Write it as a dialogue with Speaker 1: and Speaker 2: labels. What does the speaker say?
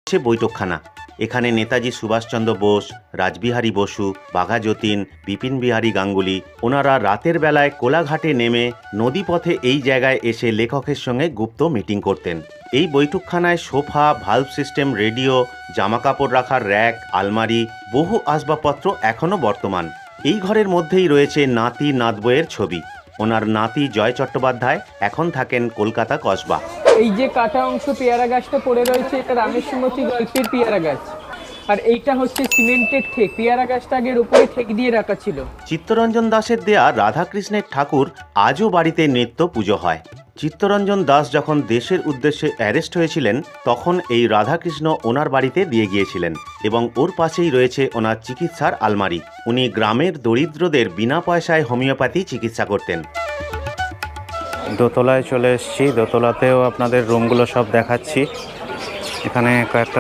Speaker 1: হচ্ছে বৈঠকখানা। এখানে নেতাজি সুভাষচন্দ্র বোস, রাসবিহারী বসু, বাঘা যতীন, বিপিন বিহারী গাঙ্গুলি ওনারা রাতের বেলায় কোলাঘাটে নেমে নদীপথে এই জায়গায় এসে লেখকের সঙ্গে গুপ্ত মিটিং করতেন। এই বৈঠকখানায় সোফা, ভাল্ব সিস্টেম, রেডিও, জামাকাপড় রাখার র্যাক, আলমারি, বহু আসবাবপত্র এখনও বর্তমান। এই ঘরের মধ্যেই রয়েছে নাতি নাতবইয়ের ছবি। ওনার নাতি জয় চট্টোপাধ্যায় এখন থাকেন কলকাতা কসবা।
Speaker 2: এই যে কাটা অংশ পেয়ারা গাছটা পড়ে রয়েছে, এটা রামেশ্বরমতি গল্পের পেয়ারা গাছ, আর এইটা হচ্ছে সিমেন্টের ঠেক। পেয়ারা গাছটা আগের উপরে ঠেক দিয়ে রাখা ছিল।
Speaker 1: চিত্তরঞ্জন দাসের দেয়া রাধাকৃষ্ণের ঠাকুর আজও বাড়িতে নিত্য পুজো হয়। চিত্তরঞ্জন দাস যখন দেশের উদ্দেশ্যে অ্যারেস্ট হয়েছিলেন তখন এই রাধাকৃষ্ণ ওনার বাড়িতে দিয়ে গিয়েছিলেন এবং ওর পাশেই রয়েছে ওনার চিকিৎসার আলমারি। উনি গ্রামের দরিদ্রদের বিনা পয়সায় হোমিওপ্যাথি চিকিৎসা করতেন।
Speaker 3: দোতলায় চলে এসেছি। দোতলাতেও আপনাদের রুমগুলো সব দেখাচ্ছি। এখানে কয়েকটা